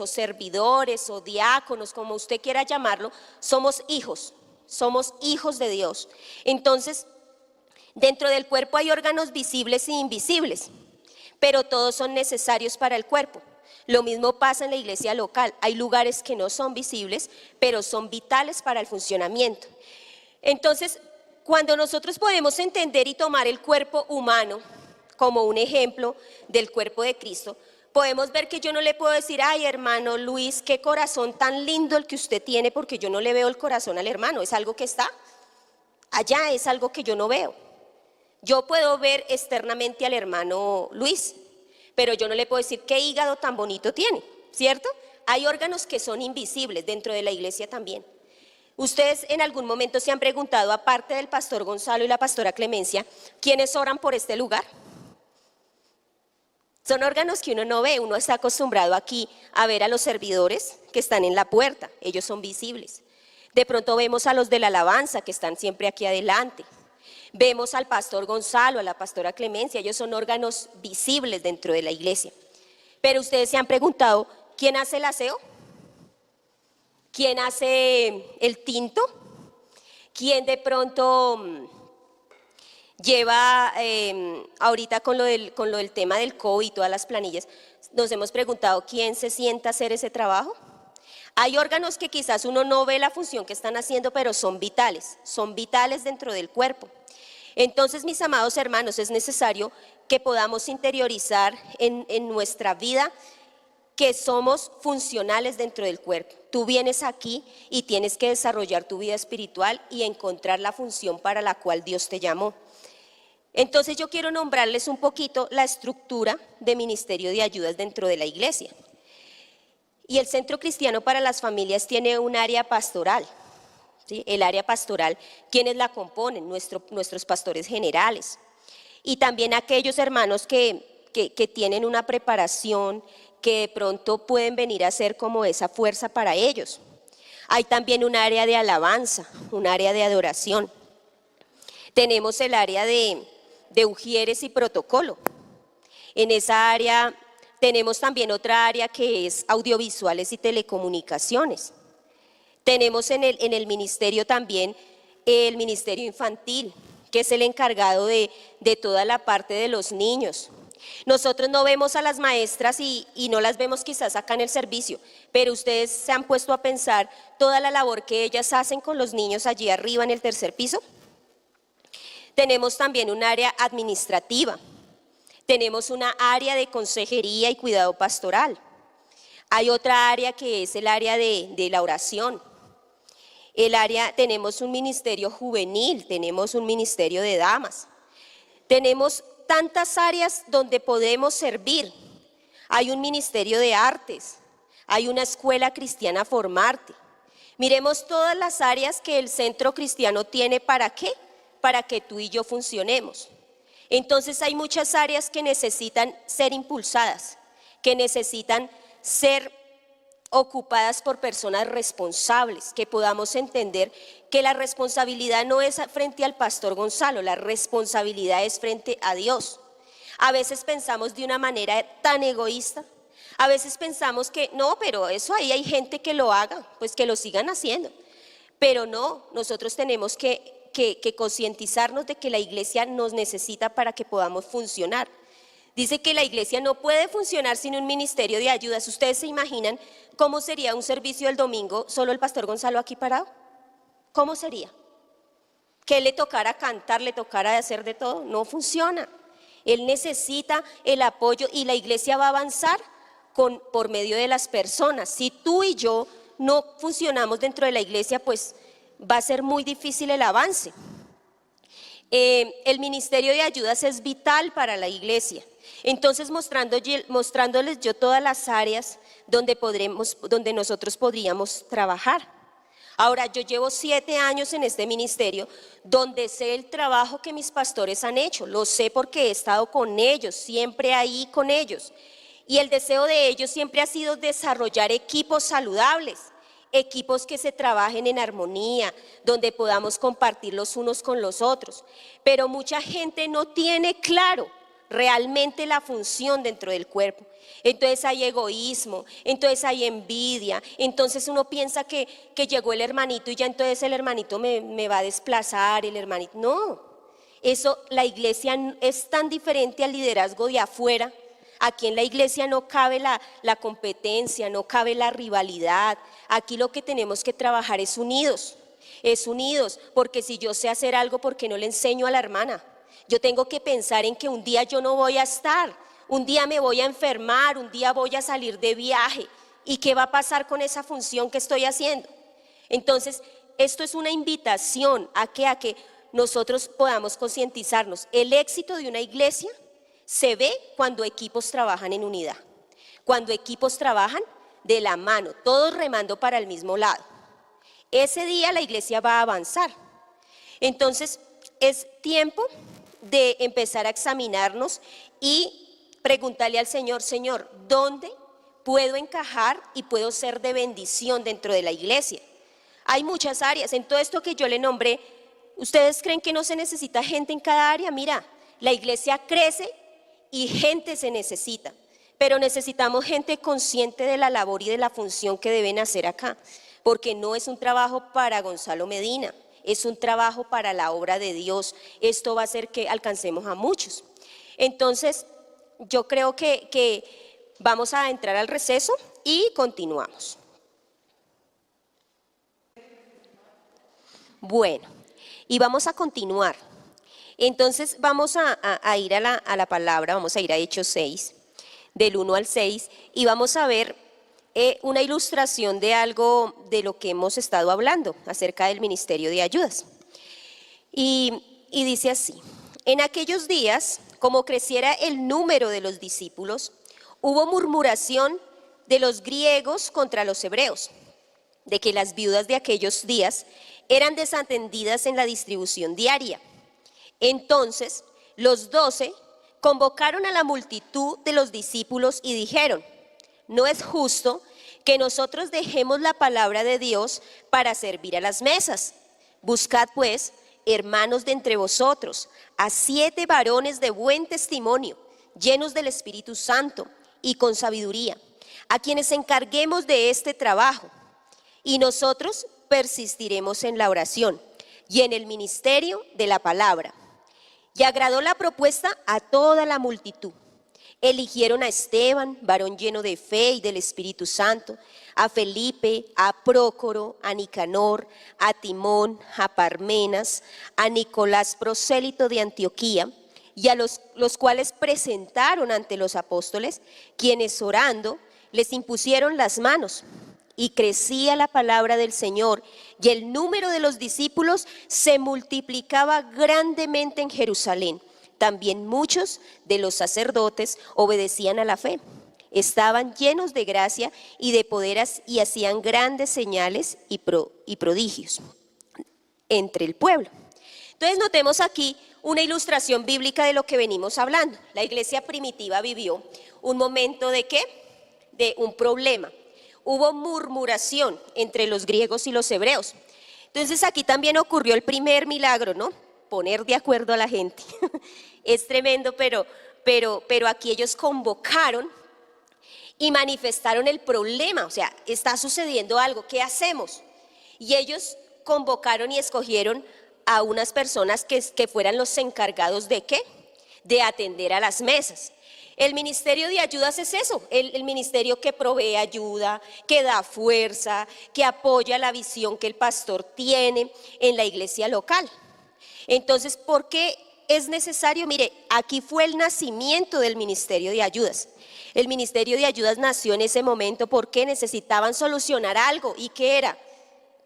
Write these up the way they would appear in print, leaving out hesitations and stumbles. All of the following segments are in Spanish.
o servidores o diáconos, como usted quiera llamarlo, somos hijos de Dios. Entonces, dentro del cuerpo hay órganos visibles e invisibles, pero todos son necesarios para el cuerpo. Lo mismo pasa en la iglesia local. Hay lugares que no son visibles, pero son vitales para el funcionamiento. Entonces, cuando nosotros podemos entender y tomar el cuerpo humano como un ejemplo del cuerpo de Cristo, podemos ver que yo no le puedo decir, ay, hermano Luis, qué corazón tan lindo el que usted tiene, porque yo no le veo el corazón al hermano. Es algo que está allá, es algo que yo no veo. Yo puedo ver externamente al hermano Luis, pero yo no le puedo decir qué hígado tan bonito tiene, ¿cierto? Hay órganos que son invisibles dentro de la iglesia también. Ustedes en algún momento se han preguntado, aparte del pastor Gonzalo y la pastora Clemencia, ¿quiénes oran por este lugar? Son órganos que uno no ve, uno está acostumbrado aquí a ver a los servidores que están en la puerta, ellos son visibles. De pronto vemos a los de la alabanza que están siempre aquí adelante. Vemos al pastor Gonzalo, a la pastora Clemencia, ellos son órganos visibles dentro de la iglesia. Pero ustedes se han preguntado, ¿quién hace el aseo? ¿Quién hace el tinto? ¿Quién de pronto lleva, ahorita con lo del tema del COVID y todas las planillas, nos hemos preguntado, ¿quién se sienta a hacer ese trabajo? Hay órganos que quizás uno no ve la función que están haciendo, pero son vitales dentro del cuerpo. Entonces, mis amados hermanos, es necesario que podamos interiorizar en nuestra vida que somos funcionales dentro del cuerpo. Tú vienes aquí y tienes que desarrollar tu vida espiritual y encontrar la función para la cual Dios te llamó. Entonces yo quiero nombrarles un poquito la estructura de ministerio de ayudas dentro de la iglesia. Y el Centro Cristiano para las Familias tiene un área pastoral. ¿Sí? El área pastoral, ¿quiénes la componen? Nuestros pastores generales. Y también aquellos hermanos que tienen una preparación, que de pronto pueden venir a ser como esa fuerza para ellos. Hay también un área de alabanza, un área de adoración. Tenemos el área de ujieres y protocolo. En esa área tenemos también otra área que es audiovisuales y telecomunicaciones. Tenemos en el ministerio también el ministerio infantil, que es el encargado de toda la parte de los niños. Nosotros no vemos a las maestras y no las vemos quizás acá en el servicio, pero ustedes se han puesto a pensar toda la labor que ellas hacen con los niños allí arriba en el tercer piso. Tenemos también un área administrativa, tenemos una área de consejería y cuidado pastoral. Hay otra área que es el área de la oración. Tenemos un ministerio juvenil, tenemos un ministerio de damas. Tenemos tantas áreas donde podemos servir. Hay un ministerio de artes, hay una escuela cristiana Formarte. Miremos todas las áreas que el Centro Cristiano tiene, ¿para qué? Para que tú y yo funcionemos. Entonces hay muchas áreas que necesitan ser impulsadas, que necesitan ser ocupadas por personas responsables, que podamos entender que la responsabilidad no es frente al pastor Gonzalo, la responsabilidad es frente a Dios. A veces pensamos de una manera tan egoísta, a veces pensamos que no, pero eso ahí hay gente que lo haga, pues que lo sigan haciendo. Pero no, nosotros tenemos que concientizarnos de que la iglesia nos necesita para que podamos funcionar. Dice que la iglesia no puede funcionar sin un ministerio de ayudas. ¿Ustedes se imaginan cómo sería un servicio el domingo solo el pastor Gonzalo aquí parado? ¿Cómo sería? ¿Que le tocara cantar, le tocara hacer de todo? No funciona. Él necesita el apoyo y la iglesia va a avanzar por medio de las personas. Si tú y yo no funcionamos dentro de la iglesia, pues va a ser muy difícil el avance. El ministerio de ayudas es vital para la iglesia. Entonces mostrándoles yo todas las áreas donde nosotros podríamos trabajar. Ahora, yo llevo 7 años en este ministerio donde sé el trabajo que mis pastores han hecho, lo sé porque he estado con ellos, siempre ahí con ellos. Y el deseo de ellos siempre ha sido desarrollar equipos saludables, equipos que se trabajen en armonía, donde podamos compartir los unos con los otros. Pero mucha gente no tiene claro realmente la función dentro del cuerpo. Entonces hay egoísmo, entonces hay envidia, entonces uno piensa que llegó el hermanito y ya entonces el hermanito me va a desplazar, el hermanito. No, eso, la iglesia es tan diferente al liderazgo de afuera. Aquí en la iglesia no cabe la competencia, no cabe la rivalidad. Aquí lo que tenemos que trabajar es unidos, porque si yo sé hacer algo, ¿por qué no le enseño a la hermana? Yo tengo que pensar en que un día yo no voy a estar, un día me voy a enfermar, un día voy a salir de viaje. ¿Y qué va a pasar con esa función que estoy haciendo? Entonces, esto es una invitación a que nosotros podamos concientizarnos. El éxito de una iglesia se ve cuando equipos trabajan en unidad, cuando equipos trabajan de la mano, todos remando para el mismo lado. Ese día la iglesia va a avanzar. Entonces, es tiempo de empezar a examinarnos y preguntarle al Señor: Señor, ¿dónde puedo encajar y puedo ser de bendición dentro de la iglesia? Hay muchas áreas. En todo esto que yo le nombré, ¿ustedes creen que no se necesita gente en cada área? Mira, la iglesia crece y gente se necesita, pero necesitamos gente consciente de la labor y de la función que deben hacer acá, porque no es un trabajo para Gonzalo Medina, es un trabajo para la obra de Dios. Esto va a hacer que alcancemos a muchos. Entonces, yo creo que vamos a entrar al receso y continuamos. Bueno, y vamos a continuar. Entonces vamos a ir a la palabra, vamos a ir a Hechos 6, del 1 al 6, y vamos a ver una ilustración de algo de lo que hemos estado hablando acerca del ministerio de ayudas. Y dice así: en aquellos días, como creciera el número de los discípulos, hubo murmuración de los griegos contra los hebreos, de que las viudas de aquellos días eran desatendidas en la distribución diaria. Entonces los 12 convocaron a la multitud de los discípulos y dijeron: no es justo que nosotros dejemos la palabra de Dios para servir a las mesas. Buscad pues, hermanos, de entre vosotros a 7 varones de buen testimonio, llenos del Espíritu Santo y con sabiduría, a quienes encarguemos de este trabajo, y nosotros persistiremos en la oración y en el ministerio de la palabra. Y agradó la propuesta a toda la multitud. Eligieron a Esteban, varón lleno de fe y del Espíritu Santo, a Felipe, a Prócoro, a Nicanor, a Timón, a Parmenas, a Nicolás, prosélito de Antioquía, y a los cuales presentaron ante los apóstoles, quienes orando les impusieron las manos. Y crecía la palabra del Señor, y el número de los discípulos se multiplicaba grandemente en Jerusalén. También muchos de los sacerdotes obedecían a la fe, estaban llenos de gracia y de poder, y hacían grandes señales y prodigios entre el pueblo. Entonces notemos aquí una ilustración bíblica de lo que venimos hablando. La iglesia primitiva vivió un momento ¿de qué? De un problema. Hubo murmuración entre los griegos y los hebreos. Entonces aquí también ocurrió el primer milagro, ¿no? Poner de acuerdo a la gente. Es tremendo, pero aquí ellos convocaron y manifestaron el problema. O sea, está sucediendo algo, ¿qué hacemos? Y ellos convocaron y escogieron a unas personas que fueran los encargados ¿de qué? De atender a las mesas. El ministerio de ayudas es eso, el ministerio que provee ayuda, que da fuerza, que apoya la visión que el pastor tiene en la iglesia local. Entonces, ¿por qué es necesario? Mire, aquí fue el nacimiento del ministerio de ayudas. El ministerio de ayudas nació en ese momento porque necesitaban solucionar algo. ¿Y qué era?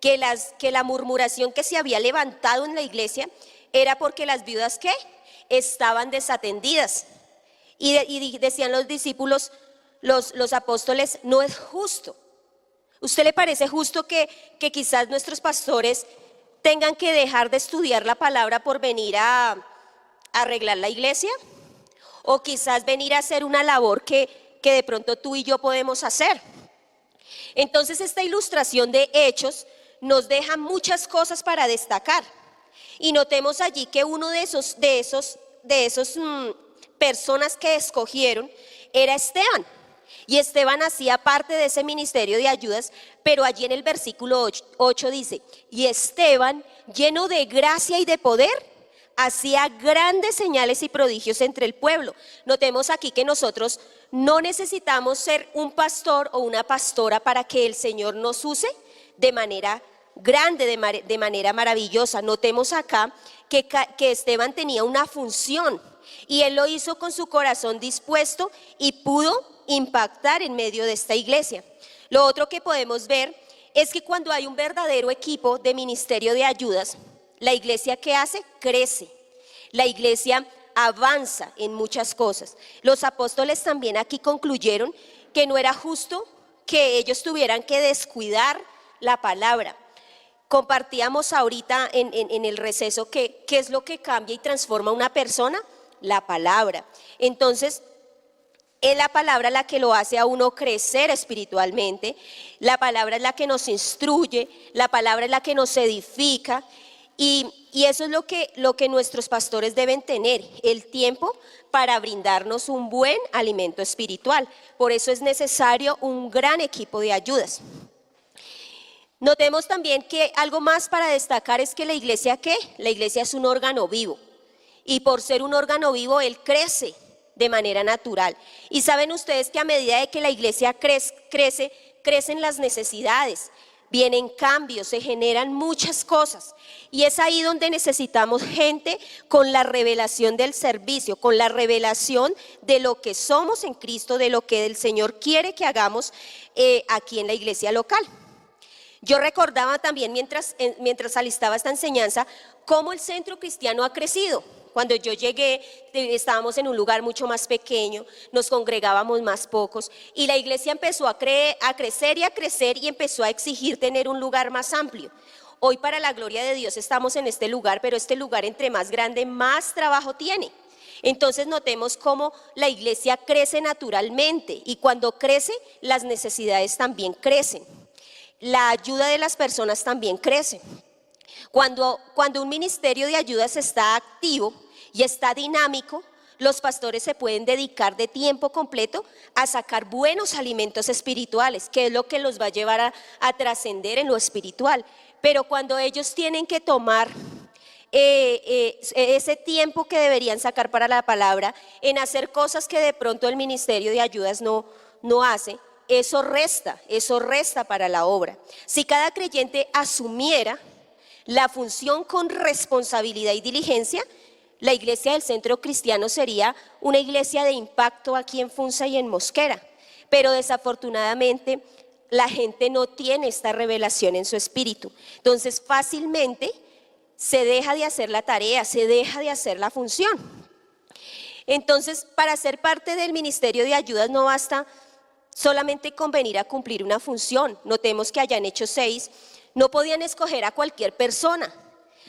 Que la murmuración que se había levantado en la iglesia era porque las viudas ¿qué? Estaban desatendidas. Y decían los discípulos, los apóstoles: no es justo. ¿Usted le parece justo que quizás nuestros pastores tengan que dejar de estudiar la palabra por venir a arreglar la iglesia? O quizás venir a hacer una labor que de pronto tú y yo podemos hacer. Entonces esta ilustración de Hechos nos deja muchas cosas para destacar. Y notemos allí que uno de esos personas que escogieron era Esteban. Y Esteban hacía parte de ese ministerio de ayudas, pero allí en el versículo 8 dice, y Esteban, lleno de gracia y de poder, hacía grandes señales y prodigios entre el pueblo. Notemos aquí que nosotros no necesitamos ser un pastor o una pastora para que el Señor nos use de manera grande, de manera maravillosa. Notemos acá que Esteban tenía una función y él lo hizo con su corazón dispuesto y pudo impactar en medio de esta iglesia. Lo otro que podemos ver es que cuando hay un verdadero equipo de ministerio de ayudas, la iglesia, ¿qué hace? Crece. La iglesia avanza en muchas cosas. Los apóstoles también aquí concluyeron que no era justo que ellos tuvieran que descuidar la palabra. Compartíamos ahorita en el receso que qué es lo que cambia y transforma a una persona, la palabra. Entonces, es la palabra la que lo hace a uno crecer espiritualmente, la palabra es la que nos instruye, la palabra es la que nos edifica y eso es lo que nuestros pastores deben tener, el tiempo para brindarnos un buen alimento espiritual. Por eso es necesario un gran equipo de ayudas. Notemos también que algo más para destacar es que la iglesia, ¿qué? La iglesia es un órgano vivo y por ser un órgano vivo, él crece de manera natural. Y saben ustedes que a medida de que la iglesia crece, crecen las necesidades, vienen cambios, se generan muchas cosas. Y es ahí donde necesitamos gente con la revelación del servicio, con la revelación de lo que somos en Cristo, de lo que el Señor quiere que hagamos aquí en la iglesia local. Yo recordaba también mientras alistaba esta enseñanza, cómo el centro cristiano ha crecido. Cuando yo llegué, estábamos en un lugar mucho más pequeño, nos congregábamos más pocos y la iglesia empezó a crecer y empezó a exigir tener un lugar más amplio. Hoy, para la gloria de Dios, estamos en este lugar, pero este lugar entre más grande, más trabajo tiene. Entonces notemos cómo la iglesia crece naturalmente y cuando crece, las necesidades también crecen. La ayuda de las personas también crece. Cuando un ministerio de ayudas está activo y está dinámico, los pastores se pueden dedicar de tiempo completo a sacar buenos alimentos espirituales, que es lo que los va a llevar a trascender en lo espiritual. Pero cuando ellos tienen que tomar ese tiempo que deberían sacar para la palabra, en hacer cosas que de pronto el ministerio de ayudas no hace, eso resta para la obra. Si cada creyente asumiera la función con responsabilidad y diligencia, la iglesia del Centro Cristiano sería una iglesia de impacto aquí en Funza y en Mosquera. Pero desafortunadamente la gente no tiene esta revelación en su espíritu. Entonces fácilmente se deja de hacer la tarea, se deja de hacer la función. Entonces, para ser parte del ministerio de ayudas no basta solamente con venir a cumplir una función. Notemos que allá en Hechos 6 no podían escoger a cualquier persona.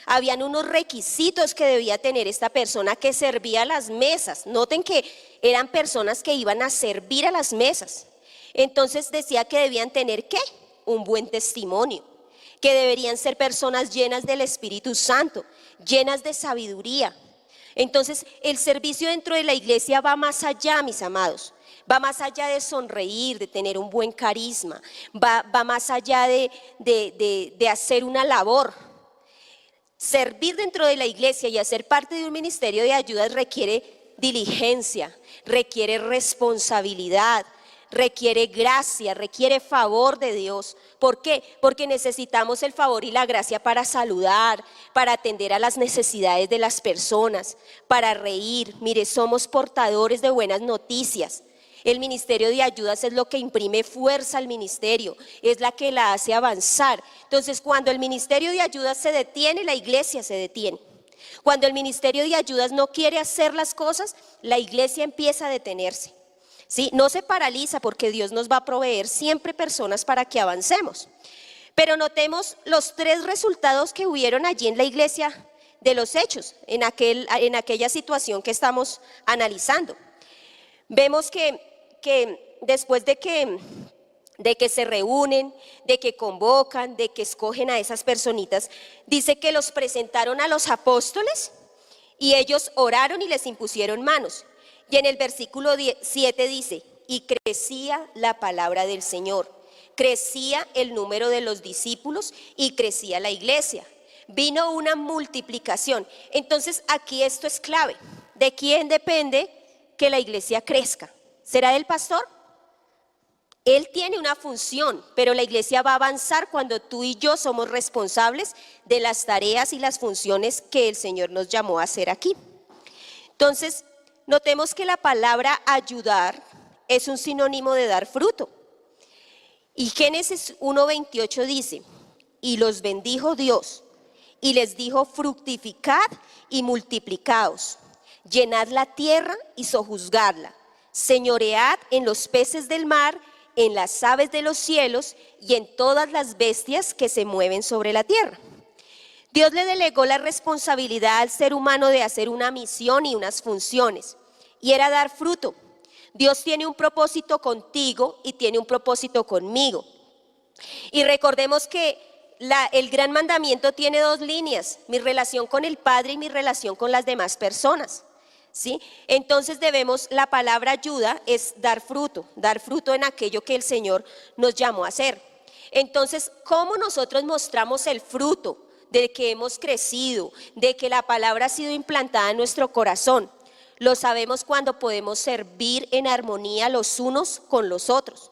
Habían unos requisitos que debía tener esta persona que servía a las mesas. Noten que eran personas que iban a servir a las mesas. Entonces decía que debían tener ¿qué? Un buen testimonio, que deberían ser personas llenas del Espíritu Santo, llenas de sabiduría. Entonces el servicio dentro de la iglesia va más allá, mis amados. Va más allá de sonreír, de tener un buen carisma, va más allá de hacer una labor. Servir dentro de la iglesia y hacer parte de un ministerio de ayudas requiere diligencia, requiere responsabilidad, requiere gracia, requiere favor de Dios. ¿Por qué? Porque necesitamos el favor y la gracia para saludar, para atender a las necesidades de las personas, para reír. Mire, somos portadores de buenas noticias. El ministerio de ayudas es lo que imprime fuerza al ministerio, es la que la hace avanzar. Entonces, cuando el ministerio de ayudas se detiene, la iglesia se detiene. Cuando el ministerio de ayudas no quiere hacer las cosas, la iglesia empieza a detenerse. ¿Sí? No se paraliza porque Dios nos va a proveer siempre personas para que avancemos. Pero notemos los 3 resultados que hubieron allí en la iglesia de los Hechos, en aquella situación que estamos analizando. Vemos que después de que se reúnen, de que convocan, de que escogen a esas personitas, dice que los presentaron a los apóstoles y ellos oraron y les impusieron manos. Y en el versículo 7 dice, y crecía la palabra del Señor, crecía el número de los discípulos y crecía la iglesia. Vino una multiplicación. Entonces aquí esto es clave. ¿De quién depende que la iglesia crezca? ¿Será del pastor? Él tiene una función, pero la iglesia va a avanzar cuando tú y yo somos responsables de las tareas y las funciones que el Señor nos llamó a hacer aquí. Entonces, notemos que la palabra ayudar es un sinónimo de dar fruto. Y Génesis 1:28 dice, y los bendijo Dios, y les dijo, fructificad y multiplicaos, llenad la tierra y sojuzgadla, señoread en los peces del mar, en las aves de los cielos y en todas las bestias que se mueven sobre la tierra. Dios le delegó la responsabilidad al ser humano de hacer una misión y unas funciones, y era dar fruto. Dios tiene un propósito contigo y tiene un propósito conmigo. Y recordemos que el gran mandamiento tiene dos líneas, mi relación con el Padre y mi relación con las demás personas, ¿sí? Entonces la palabra ayuda es dar fruto en aquello que el Señor nos llamó a hacer. Entonces, ¿cómo nosotros mostramos el fruto de que hemos crecido, de que la palabra ha sido implantada en nuestro corazón? Lo sabemos cuando podemos servir en armonía los unos con los otros.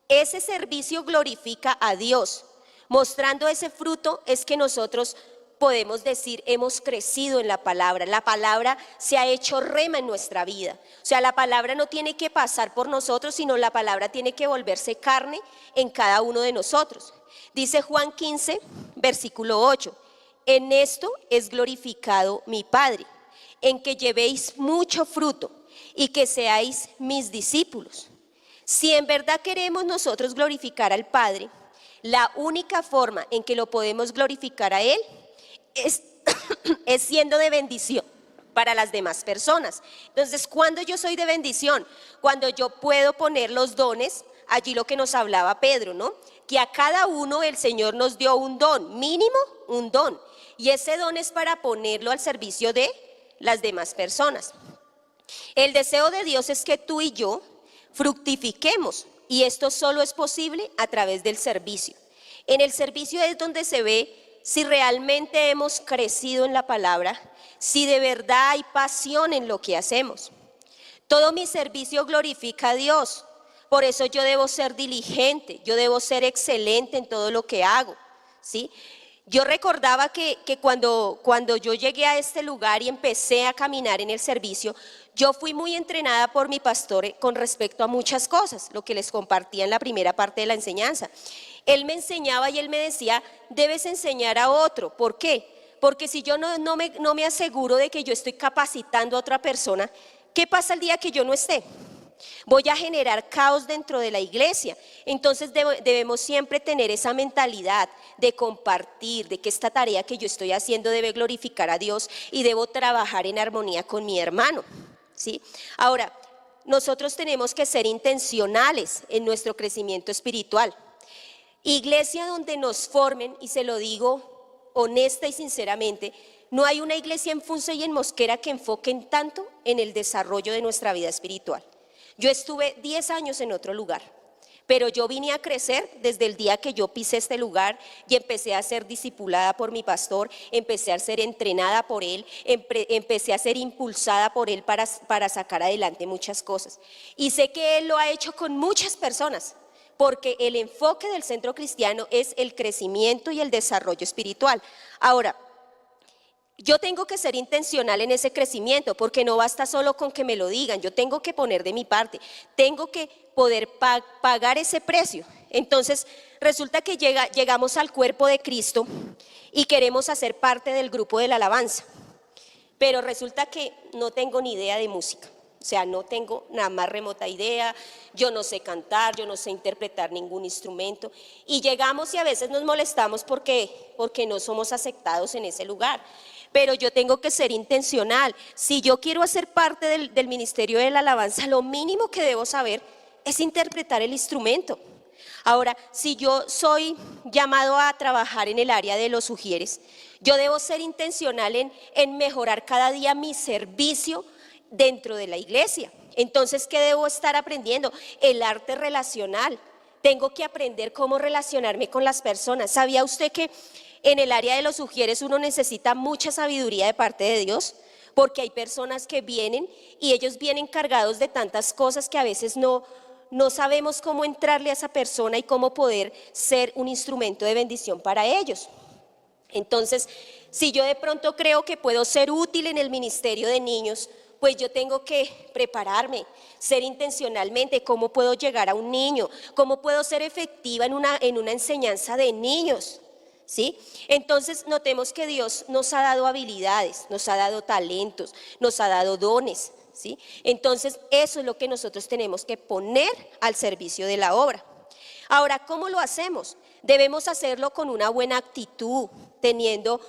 Ese servicio glorifica a Dios. Mostrando ese fruto es que nosotros podemos decir hemos crecido en la palabra se ha hecho rema en nuestra vida. O sea, la palabra no tiene que pasar por nosotros, sino la palabra tiene que volverse carne en cada uno de nosotros. Dice Juan 15, versículo 8, en esto es glorificado mi Padre, en que llevéis mucho fruto y que seáis mis discípulos. Si en verdad queremos nosotros glorificar al Padre, la única forma en que lo podemos glorificar a Él es siendo de bendición para las demás personas. Entonces, ¿cuándo yo soy de bendición? Cuando yo puedo poner los dones, allí lo que nos hablaba Pedro, ¿no? Que a cada uno el Señor nos dio un don, mínimo un don. Y ese don es para ponerlo al servicio de las demás personas. El deseo de Dios es que tú y yo fructifiquemos. Y esto solo es posible a través del servicio. En el servicio es donde se ve si realmente hemos crecido en la palabra, si de verdad hay pasión en lo que hacemos. Todo mi servicio glorifica a Dios, por eso yo debo ser diligente, yo debo ser excelente en todo lo que hago, ¿sí? Yo recordaba que cuando yo llegué a este lugar y empecé a caminar en el servicio, yo fui muy entrenada por mi pastor con respecto a muchas cosas, lo que les compartía en la primera parte de la enseñanza. Él me enseñaba y él me decía, debes enseñar a otro. ¿Por qué? Porque si yo no me aseguro de que yo estoy capacitando a otra persona, ¿qué pasa el día que yo no esté? Voy a generar caos dentro de la iglesia. Entonces debemos siempre tener esa mentalidad de compartir, de que esta tarea que yo estoy haciendo debe glorificar a Dios y debo trabajar en armonía con mi hermano, ¿sí? Ahora, nosotros tenemos que ser intencionales en nuestro crecimiento espiritual. Iglesia donde nos formen, y se lo digo honesta y sinceramente, no hay una iglesia en Funce y en Mosquera que enfoquen tanto en el desarrollo de nuestra vida espiritual. Yo estuve 10 años en otro lugar, pero yo vine a crecer desde el día que yo pisé este lugar y empecé a ser discipulada por mi pastor, empecé a ser entrenada por él, empecé a ser impulsada por él para sacar adelante muchas cosas. Y sé que él lo ha hecho con muchas personas, porque el enfoque del Centro Cristiano es el crecimiento y el desarrollo espiritual. Ahora, yo tengo que ser intencional en ese crecimiento, porque no basta solo con que me lo digan, yo tengo que poner de mi parte, tengo que poder pagar ese precio. Entonces, resulta que llegamos al cuerpo de Cristo y queremos hacer parte del grupo de la alabanza, pero resulta que no tengo ni idea de música. O sea, no tengo nada más remota idea, yo no sé cantar, yo no sé interpretar ningún instrumento. Y llegamos y a veces nos molestamos porque no somos aceptados en ese lugar. Pero yo tengo que ser intencional. Si yo quiero hacer parte del ministerio de la alabanza, lo mínimo que debo saber es interpretar el instrumento. Ahora, si yo soy llamado a trabajar en el área de los ujieres, yo debo ser intencional en mejorar cada día mi servicio dentro de la iglesia. Entonces, ¿qué debo estar aprendiendo? El arte relacional. Tengo que aprender cómo relacionarme con las personas. ¿Sabía usted que en el área de los ujieres uno necesita mucha sabiduría de parte de Dios? Porque hay personas que vienen y ellos vienen cargados de tantas cosas que a veces no sabemos cómo entrarle a esa persona y cómo poder ser un instrumento de bendición para ellos. Entonces, si yo de pronto creo que puedo ser útil en el ministerio de niños, pues yo tengo que prepararme, ser intencionalmente, cómo puedo llegar a un niño, cómo puedo ser efectiva en una enseñanza de niños, ¿sí? Entonces, notemos que Dios nos ha dado habilidades, nos ha dado talentos, nos ha dado dones, ¿sí? Entonces, eso es lo que nosotros tenemos que poner al servicio de la obra. Ahora, ¿cómo lo hacemos? Debemos hacerlo con una buena actitud, teniendo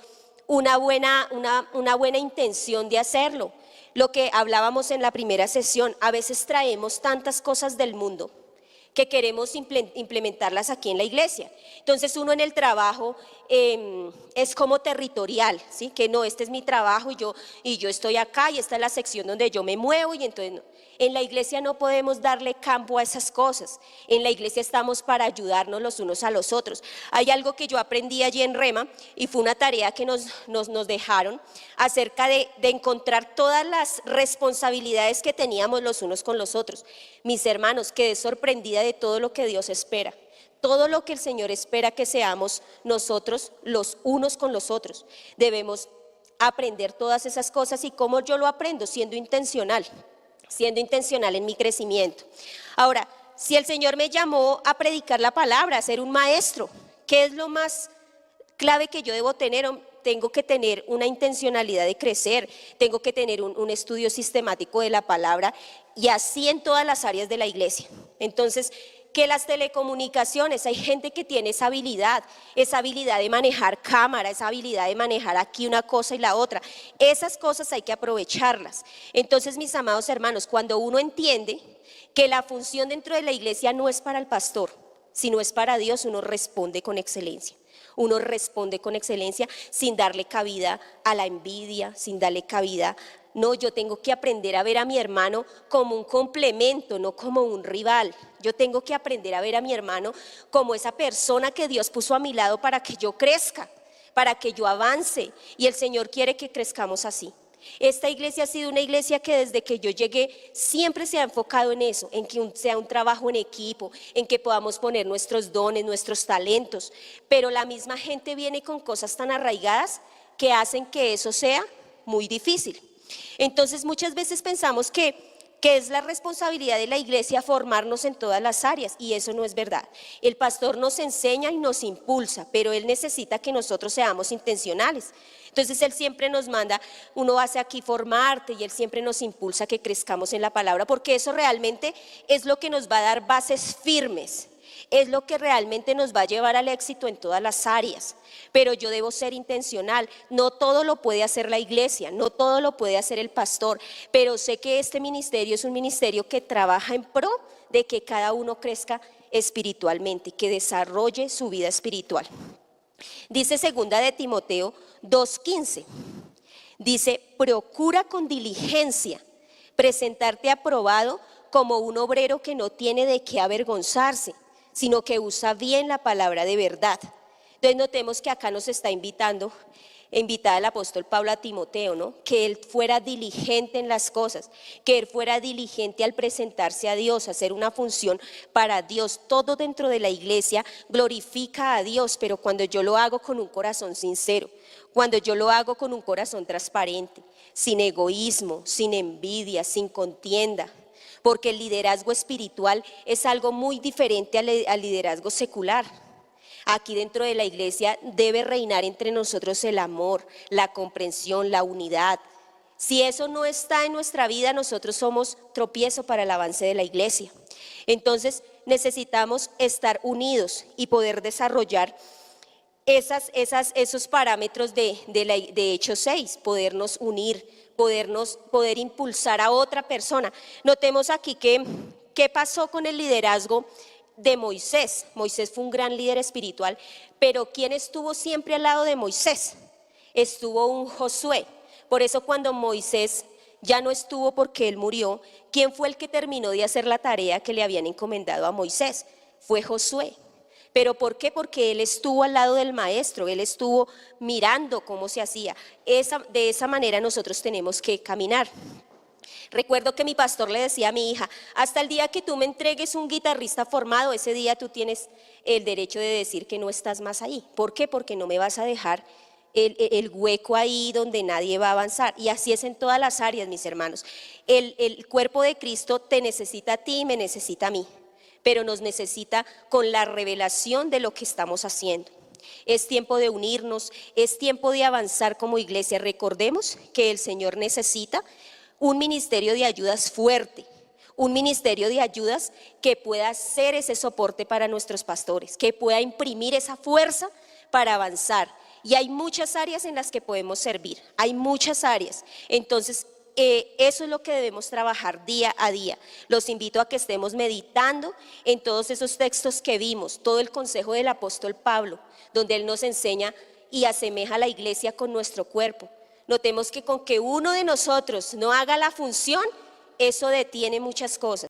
una buena intención de hacerlo. Lo que hablábamos en la primera sesión, a veces traemos tantas cosas del mundo que queremos implementarlas aquí en la iglesia. Entonces uno en el trabajo es como territorial, ¿sí? Que no, este es mi trabajo y yo estoy acá y esta es la sección donde yo me muevo y entonces no. En la iglesia no podemos darle campo a esas cosas. En la iglesia estamos para ayudarnos los unos a los otros. Hay algo que yo aprendí allí en Rema y fue una tarea que nos dejaron acerca de encontrar todas las responsabilidades que teníamos los unos con los otros. Mis hermanos, quedé sorprendida de todo lo que Dios espera. Todo lo que el Señor espera que seamos nosotros los unos con los otros. Debemos aprender todas esas cosas. ¿Y cómo yo lo aprendo? Siendo intencional en mi crecimiento. Ahora, si el Señor me llamó a predicar la palabra, a ser un maestro, ¿qué es lo más clave que yo debo tener? Tengo que tener una intencionalidad de crecer, tengo que tener un estudio sistemático de la palabra y así en todas las áreas de la iglesia. Entonces, que las telecomunicaciones, hay gente que tiene esa habilidad de manejar cámara, esa habilidad de manejar aquí una cosa y la otra. Esas cosas hay que aprovecharlas. Entonces, mis amados hermanos, cuando uno entiende que la función dentro de la iglesia no es para el pastor, sino es para Dios, uno responde con excelencia. Uno responde con excelencia sin darle cabida a la envidia, sin darle cabida. No, yo tengo que aprender a ver a mi hermano como un complemento, no como un rival. Yo tengo que aprender a ver a mi hermano como esa persona que Dios puso a mi lado para que yo crezca, para que yo avance. Y el Señor quiere que crezcamos así. Esta iglesia ha sido una iglesia que desde que yo llegué siempre se ha enfocado en eso, en que sea un trabajo en equipo, en que podamos poner nuestros dones, nuestros talentos. Pero la misma gente viene con cosas tan arraigadas que hacen que eso sea muy difícil. Entonces muchas veces pensamos que es la responsabilidad de la iglesia formarnos en todas las áreas y eso no es verdad. El pastor nos enseña y nos impulsa, pero él necesita que nosotros seamos intencionales. Entonces él siempre nos manda, uno hace aquí formarte y él siempre nos impulsa a que crezcamos en la palabra, porque eso realmente es lo que nos va a dar bases firmes. Es lo que realmente nos va a llevar al éxito en todas las áreas. Pero yo debo ser intencional. No todo lo puede hacer la iglesia, no todo lo puede hacer el pastor, pero sé que este ministerio es un ministerio que trabaja en pro de que cada uno crezca espiritualmente, que desarrolle su vida espiritual. Dice 2 de Timoteo 2:15, dice: procura con diligencia presentarte aprobado como un obrero que no tiene de qué avergonzarse, sino que usa bien la palabra de verdad. Entonces notemos que acá nos está invitada el apóstol Pablo a Timoteo, ¿no? Que él fuera diligente en las cosas, que él fuera diligente al presentarse a Dios, hacer una función para Dios. Todo dentro de la iglesia glorifica a Dios, pero cuando yo lo hago con un corazón sincero, cuando yo lo hago con un corazón transparente, sin egoísmo, sin envidia, sin contienda. Porque el liderazgo espiritual es algo muy diferente al liderazgo secular. Aquí dentro de la iglesia debe reinar entre nosotros el amor, la comprensión, la unidad. Si eso no está en nuestra vida, nosotros somos tropiezo para el avance de la iglesia. Entonces necesitamos estar unidos y poder desarrollar esos parámetros de Hechos 6, podernos unir, poder impulsar a otra persona. Notemos aquí qué pasó con el liderazgo de Moisés. Moisés fue un gran líder espiritual, pero ¿quién estuvo siempre al lado de Moisés? Estuvo un Josué. Por eso cuando Moisés ya no estuvo porque él murió. ¿Quién fue el que terminó de hacer la tarea que le habían encomendado a Moisés? Fue Josué. ¿Pero por qué? Porque él estuvo al lado del maestro, él estuvo mirando cómo se hacía. De esa manera nosotros tenemos que caminar. Recuerdo que mi pastor le decía a mi hija, hasta el día que tú me entregues un guitarrista formado, ese día tú tienes el derecho de decir que no estás más ahí. ¿Por qué? Porque no me vas a dejar el hueco ahí donde nadie va a avanzar. Y así es en todas las áreas, mis hermanos. El cuerpo de Cristo te necesita a ti y me necesita a mí, pero nos necesita con la revelación de lo que estamos haciendo. Es tiempo de unirnos, es tiempo de avanzar como iglesia. Recordemos que el Señor necesita un ministerio de ayudas fuerte, un ministerio de ayudas que pueda ser ese soporte para nuestros pastores, que pueda imprimir esa fuerza para avanzar. Y hay muchas áreas en las que podemos servir, hay muchas áreas. Entonces, eso es lo que debemos trabajar día a día. Los invito a que estemos meditando en todos esos textos que vimos, todo el consejo del apóstol Pablo, donde él nos enseña y asemeja a la iglesia con nuestro cuerpo. Notemos que con que uno de nosotros no haga la función, eso detiene muchas cosas.